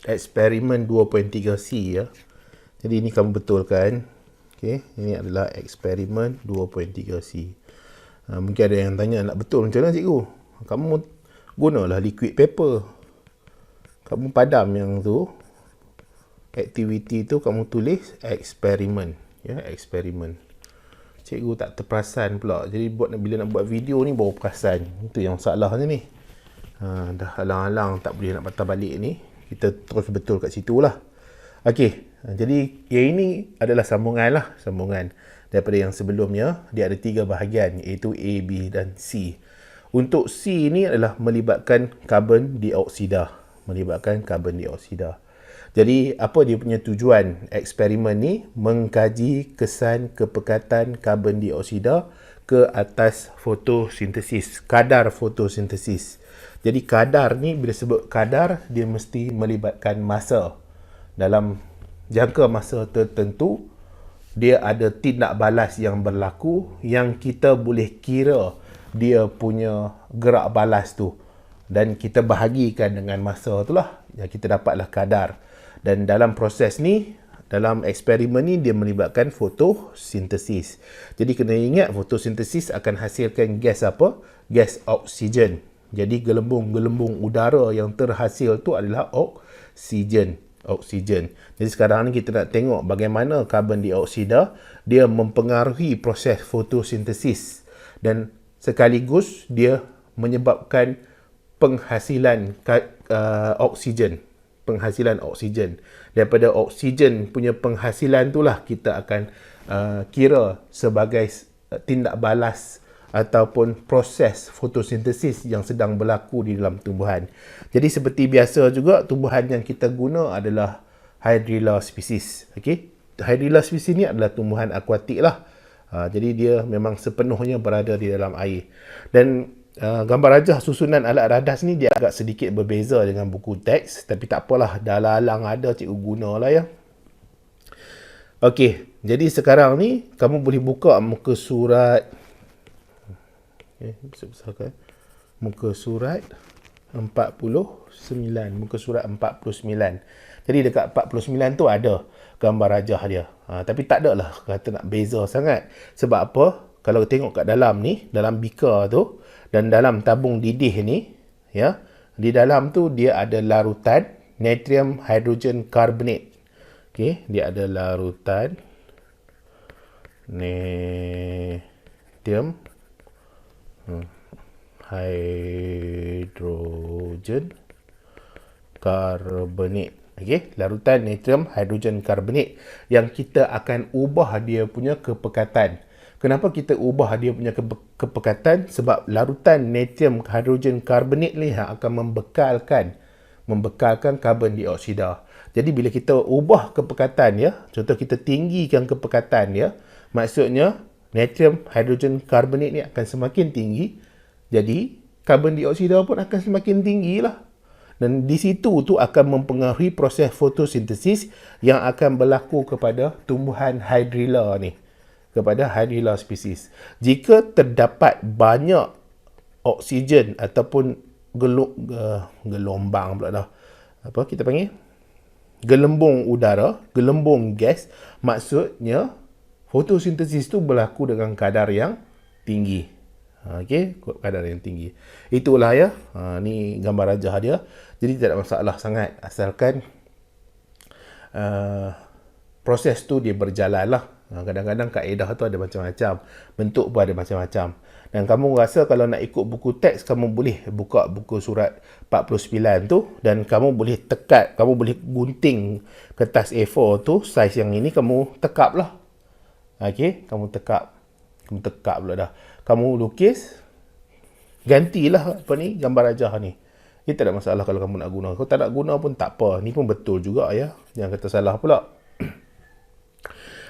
eksperimen 2.3C ya. Jadi ini kamu betulkan. Okey, ini adalah eksperimen 2.3C. Mungkin ada yang tanya, nak betul macam mana cikgu? Kamu gunalah liquid paper. Kamu padam yang tu, aktiviti tu kamu tulis eksperimen, ya, eksperimen. Cikgu tak terperasan pula. Jadi bila nak buat video ni baru perasan. Itu yang masalahnya ni. Dah halang-halang tak boleh nak patah balik ni. Kita terus betul kat situ lah. Okey, jadi yang ini adalah sambungan lah, sambungan daripada yang sebelumnya. Dia ada 3 bahagian, iaitu A, B dan C. Untuk C ni adalah melibatkan karbon dioksida. Melibatkan karbon dioksida. Jadi apa dia punya tujuan eksperimen ni? Mengkaji kesan kepekatan karbon dioksida ke atas fotosintesis, kadar fotosintesis. Jadi kadar ni, bila sebut kadar, dia mesti melibatkan masa. Dalam jangka masa tertentu, dia ada tindak balas yang berlaku yang kita boleh kira dia punya gerak balas tu. Dan kita bahagikan dengan masa tu lah. Kita dapatlah kadar. Dan dalam proses ni, dalam eksperimen ni, dia melibatkan fotosintesis. Jadi kena ingat, fotosintesis akan hasilkan gas apa? Gas oksigen. Jadi gelembung-gelembung udara yang terhasil tu adalah oksigen. Oksigen. Jadi sekarang ni kita nak tengok bagaimana karbon dioksida dia mempengaruhi proses fotosintesis. Dan sekaligus dia menyebabkan penghasilan oksigen. Penghasilan oksigen. Daripada oksigen punya penghasilan itulah kita akan kira sebagai tindak balas ataupun proses fotosintesis yang sedang berlaku di dalam tumbuhan. Jadi seperti biasa juga, tumbuhan yang kita guna adalah Hydrilla species. Okay? Hydrilla species ni adalah tumbuhan akuatik lah. Jadi dia memang sepenuhnya berada di dalam air. Dan gambar rajah susunan alat radas ni dia agak sedikit berbeza dengan buku teks. Tapi tak apalah, dah lalang ada, cikgu gunalah ya. Okey, jadi sekarang ni kamu boleh buka muka surat. Besar-besarkan. Muka surat 49. Muka surat 49. Jadi dekat 49 tu ada gambar rajah dia. Tapi tak ada lah kata nak beza sangat. Sebab apa? Kalau tengok kat dalam ni, dalam beaker tu dan dalam tabung didih ni, ya, di dalam tu dia ada larutan natrium hydrogen carbonate. Okey, dia ada larutan natrium hydrogen carbonate. Okey, larutan natrium hydrogen carbonate yang kita akan ubah dia punya kepekatan. Kenapa kita ubah dia punya kepekatan? Sebab larutan natrium hydrogen carbonate ni akan membekalkan karbon dioksida. Jadi bila kita ubah kepekatan ya, contoh kita tinggikan kepekatan ya, maksudnya natrium hydrogen carbonate ni akan semakin tinggi. Jadi karbon dioksida pun akan semakin tinggi lah. Dan di situ tu akan mempengaruhi proses fotosintesis yang akan berlaku kepada tumbuhan Hydrilla ni. Kepada Hydrilla species. Jika terdapat banyak oksigen ataupun gelombang pula dah. Apa kita panggil? Gelembung udara, gelembung gas, maksudnya fotosintesis tu berlaku dengan kadar yang tinggi. Okey, kadar yang tinggi. Itulah ya. Ni gambar rajah dia. Jadi tak ada masalah sangat asalkan proses tu dia berjalan lah. Kadang-kadang kaedah tu ada macam-macam. Bentuk pun ada macam-macam. Dan kamu rasa kalau nak ikut buku teks, kamu boleh buka buku surat 49 tu. Dan kamu boleh tekat, kamu boleh gunting kertas A4 tu, saiz yang ini, kamu tekap lah. Okey, kamu tekap. Kamu tekap pula dah. Kamu lukis, gantilah apa ni, gambar rajah ni. Ini tak ada masalah kalau kamu nak guna. Kalau tak nak guna pun tak apa. Ni pun betul juga ya. Jangan kata salah pula.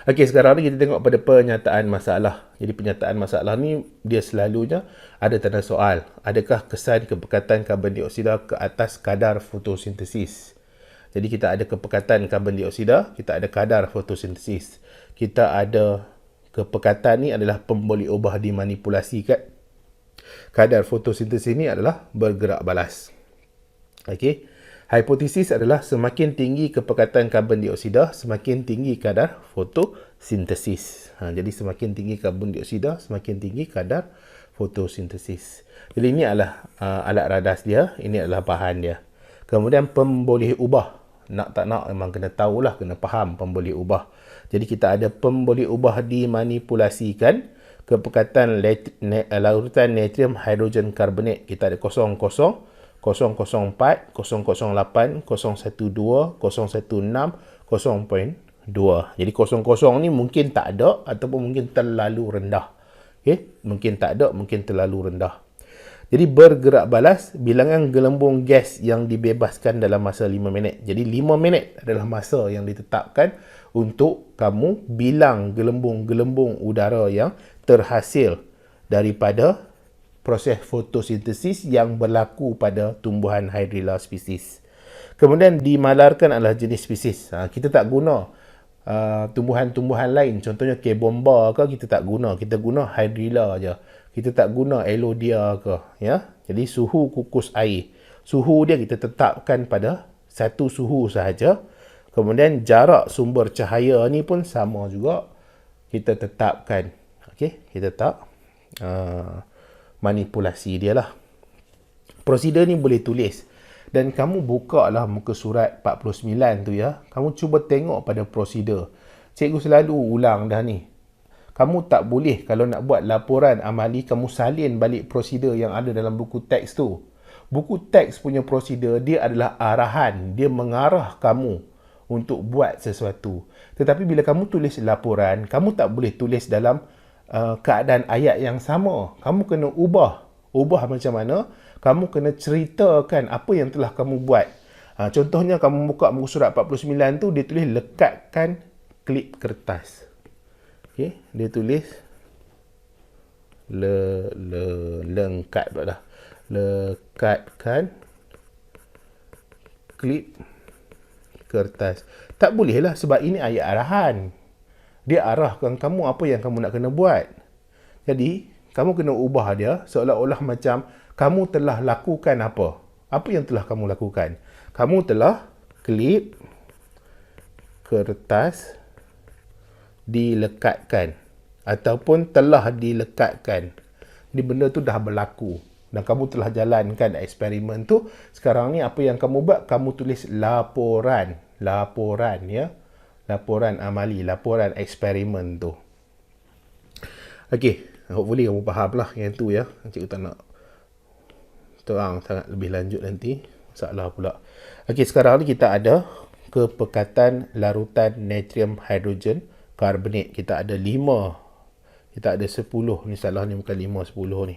Okey, sekarang ni kita tengok pada penyataan masalah. Jadi penyataan masalah ni dia selalunya ada tanda soal. Adakah kesan kepekatan karbon dioksida ke atas kadar fotosintesis? Jadi kita ada kepekatan karbon dioksida, kita ada kadar fotosintesis. Kita ada kepekatan ni adalah boleh ubah dimanipulasi kan. Kadar fotosintesis ni adalah bergerak balas. Okey. Hipotesis adalah semakin tinggi kepekatan karbon dioksida, semakin tinggi kadar fotosintesis. Jadi semakin tinggi karbon dioksida, semakin tinggi kadar fotosintesis. Jadi ini adalah alat radas dia, ini adalah bahan dia. Kemudian pemboleh ubah. Nak tak nak memang kena tahulah, kena faham pemboleh ubah. Jadi kita ada pemboleh ubah dimanipulasikan kepekatan larutan natrium hidrogen karbonat. Kita ada 00, 004, 008, 012, 016, 0.2. Jadi 00 ni mungkin tak ada ataupun mungkin terlalu rendah. Okay? Mungkin tak ada, mungkin terlalu rendah. Jadi bergerak balas bilangan gelembung gas yang dibebaskan dalam masa 5 minit. Jadi 5 minit adalah masa yang ditetapkan untuk kamu bilang gelembung-gelembung udara yang terhasil daripada proses fotosintesis yang berlaku pada tumbuhan Hydrilla species. Kemudian dimalarkan adalah jenis spesies. Kita tak guna tumbuhan-tumbuhan lain. Contohnya K-bomba ke, kita tak guna. Kita guna Hydrilla aja. Kita tak guna Elodea ke. Ya? Jadi suhu kukus air. Suhu dia kita tetapkan pada satu suhu sahaja. Kemudian jarak sumber cahaya ni pun sama juga. Kita tetapkan. Okey, kita tak manipulasi dia lah. Prosedur ni boleh tulis. Dan kamu buka lah muka surat 49 tu ya. Kamu cuba tengok pada prosedur. Cikgu selalu ulang dah ni. Kamu tak boleh kalau nak buat laporan amali, kamu salin balik prosedur yang ada dalam buku teks tu. Buku teks punya prosedur, dia adalah arahan. Dia mengarah kamu untuk buat sesuatu. Tetapi bila kamu tulis laporan, kamu tak boleh tulis dalam keadaan ayat yang sama. Kamu kena ubah. Ubah macam mana? Kamu kena ceritakan apa yang telah kamu buat. Contohnya kamu buka muka surat 49 tu, dia tulis lekatkan klip kertas. Okay? Dia tulis lengkat pula dah. Lekatkan klip kertas. Tak boleh lah sebab ini ayat arahan. Dia arahkan kamu apa yang kamu nak kena buat. Jadi, kamu kena ubah dia seolah-olah macam kamu telah lakukan apa. Apa yang telah kamu lakukan? Kamu telah klip kertas dilekatkan. Ataupun telah dilekatkan. Jadi, benda tu dah berlaku. Dan kamu telah jalankan eksperimen tu. Sekarang ni apa yang kamu buat? Kamu tulis laporan. Laporan ya. Laporan amali, laporan eksperimen tu. Okey, hopefully kamu faham lah yang tu ya. Cikgu tak nak terang sangat lebih lanjut nanti. Masalah pula. Okey, sekarang ni kita ada kepekatan larutan natrium hidrogen karbonat. Kita ada 5. Kita ada 10. Ni salah ni bukan 5, 10 ni.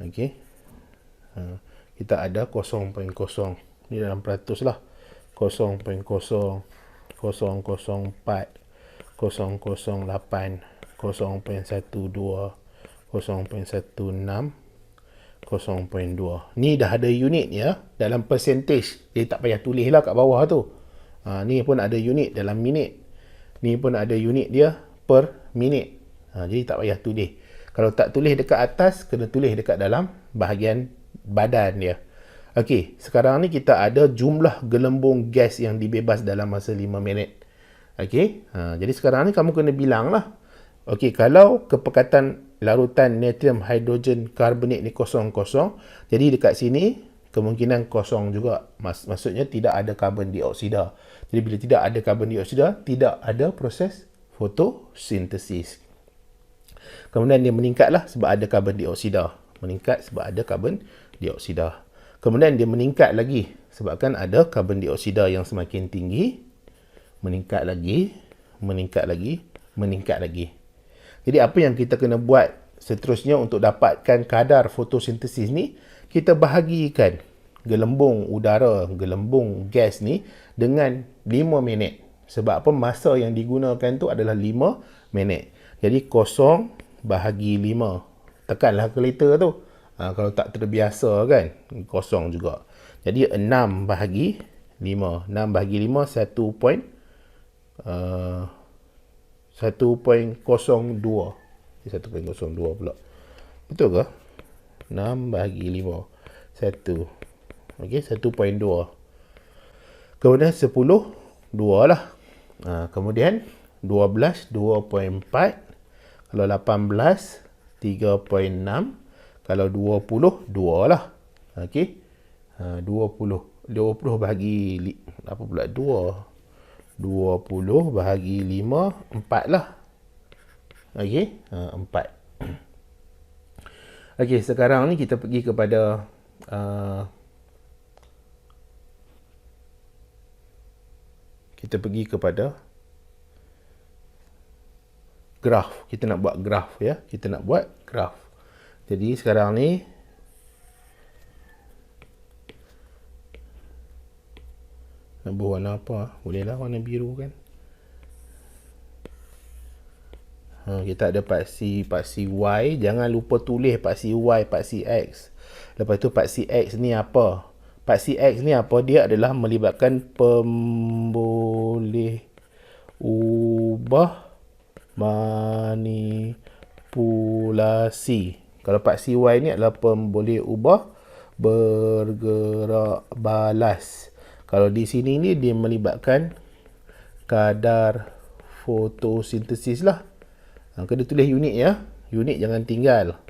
Okey. Kita ada 0.0. Ni dalam peratus lah. 0.0, 004, 008, 0.12, 0.16, 0.2. Ni dah ada unit ya. Dalam percentage. Dia tak payah tulis lah kat bawah tu. Ni pun ada unit dalam minit. Ni pun ada unit dia per minit. Jadi tak payah tulis. Kalau tak tulis dekat atas, kena tulis dekat dalam bahagian badan dia. Okey, sekarang ni kita ada jumlah gelembung gas yang dibebas dalam masa 5 minit. Okey, jadi sekarang ni kamu kena bilang lah. Okey, kalau kepekatan larutan natrium hidrogen karbonat ni 0,0, jadi dekat sini kemungkinan kosong juga. Maksudnya tidak ada karbon dioksida. Jadi bila tidak ada karbon dioksida, tidak ada proses fotosintesis. Kemudian dia meningkatlah sebab ada karbon dioksida. Meningkat sebab ada karbon dioksida. Kemudian dia meningkat lagi sebabkan ada karbon dioksida yang semakin tinggi. Meningkat lagi, meningkat lagi, meningkat lagi. Jadi apa yang kita kena buat seterusnya untuk dapatkan kadar fotosintesis ni, kita bahagikan gelembung udara, gelembung gas ni dengan 5 minit. Sebab apa? Masa yang digunakan tu adalah 5 minit. Jadi 0 bahagi 5. Tekanlah kalkulator tu. Kalau tak terbiasa kan, kosong juga. Jadi 6 bahagi 5. 6 bahagi 5, 1.02. Jadi 1.02 pula. Betul ke? 6 bahagi 5. 1. Okey, 1.2. Kemudian 10, 2 lah. Kemudian 12, 2.4. Kalau 18, 3.6. Kalau 20, 2 lah. Okey. 20. 20 bahagi apa pula 2? 20 bahagi 5, 4 lah. Okey. 4. Okey, sekarang ni kita pergi kepada graf. Kita nak buat graf ya. Kita nak buat graf. Jadi sekarang ni nak buat warna apa? Bolehlah warna biru kan. Kita ada paksi Y. Jangan lupa tulis paksi Y, paksi X. Lepas tu paksi X ni apa? Paksi X ni apa? Dia adalah melibatkan pemboleh ubah manipulasi. Kalau paksi Y ni adalah pemboleh ubah bergerak balas. Kalau di sini ni dia melibatkan kadar fotosintesis lah. Kena tulis unit ya. Unit jangan tinggal.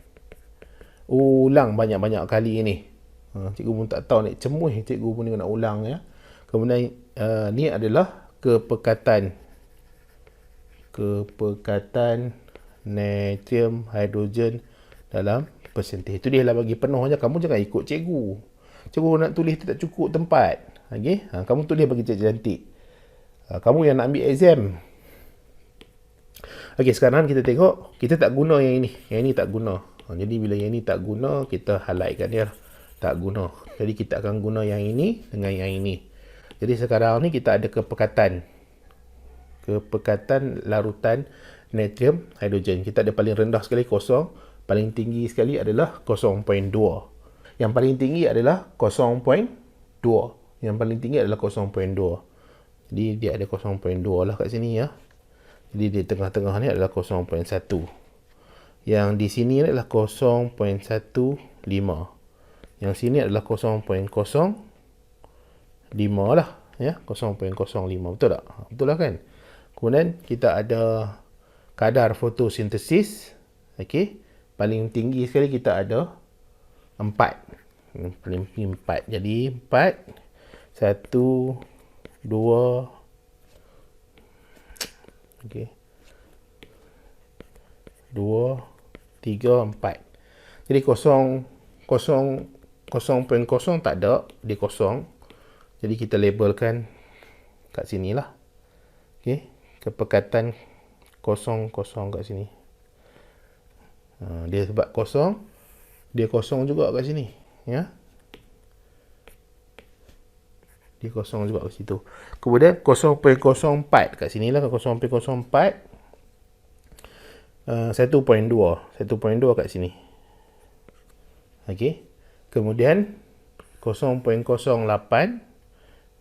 Ulang banyak-banyak kali ni. Cikgu pun tak tahu nak cemuh. Cikgu pun nak ulang ya. Kemudian ni adalah kepekatan natrium hidrogen dalam persentase. Itu dia lah bagi penuh je. Kamu jangan ikut cikgu. Cikgu nak tulis tu tak cukup tempat. Okay? Kamu tulis bagi cantik-cantik. Kamu yang nak ambil exam. Okey, sekarang kita tengok. Kita tak guna yang ini. Yang ini tak guna. Jadi bila yang ini tak guna, kita highlightkan dia. Tak guna. Jadi kita akan guna yang ini dengan yang ini. Jadi sekarang ni kita ada kepekatan larutan natrium hidrogen. Kita ada paling rendah sekali 0. Paling tinggi sekali adalah 0.2. Yang paling tinggi adalah 0.2. Yang paling tinggi adalah 0.2. Jadi dia ada 0.2 lah kat sini ya. Jadi di tengah-tengah ni adalah 0.1. Yang di sini adalah 0.15. Yang sini adalah 0.05 lah ya, 0.05. Betul tak? Betul lah kan? Kemudian kita ada kadar fotosintesis. Okey. Paling tinggi sekali kita ada 4. Paling tinggi 4. Jadi 4 1 2 okey. 2 3 4. Jadi 0.0 tak ada, dia kosong. Jadi kita labelkan kat sini lah. Okey, kepekatan 0 kat sini. Dia sebab kosong, dia kosong juga kat sini, ya. Dia kosong juga kat situ. Kemudian 0.04 kat sini lah, 0.04. 1.2 kat sini. Okey. Kemudian 0.08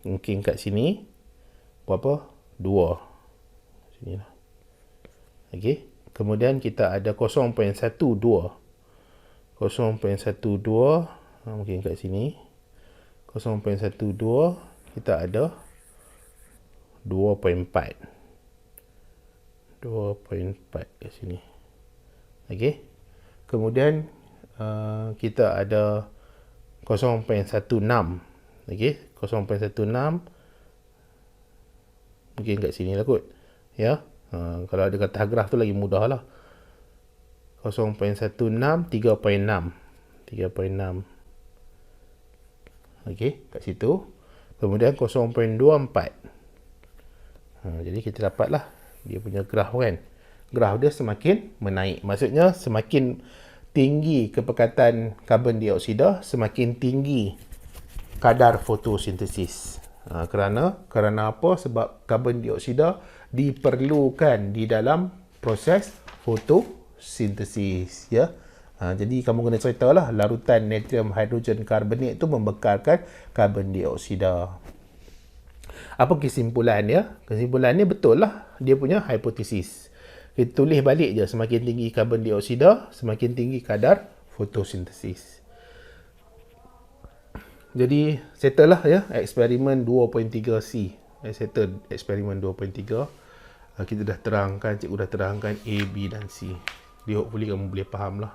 mungkin kat sini berapa? 2. Sini lah. Okey. Kemudian kita ada 0.12. 0.12 mungkin kat sini. 0.12 kita ada 2.4 kat sini. Okey. Kemudian kita ada 0.16. Okey, 0.16 mungkin kat sini lah kot. Ya. Kalau ada kata graf tu lagi mudah lah. 0.16 3.6. Okey, kat situ. Kemudian 0.24. Jadi kita dapatlah dia punya graf kan. Graf dia semakin menaik. Maksudnya semakin tinggi kepekatan karbon dioksida, semakin tinggi kadar fotosintesis. Kerana apa? Sebab karbon dioksida diperlukan di dalam proses fotosintesis, ya. Jadi kamu kena ceritalah larutan natrium hidrogen karbonat itu membekalkan karbon dioksida. Apa kesimpulannya? Kesimpulannya betul lah dia punya hipotesis. Kita tulis balik je, semakin tinggi karbon dioksida, semakin tinggi kadar fotosintesis. Jadi settle lah ya eksperimen 2.3C. Settle eksperimen 2.3. Kita dah terangkan, cikgu dah terangkan A, B dan C. Jadi hopefully kamu boleh faham lah.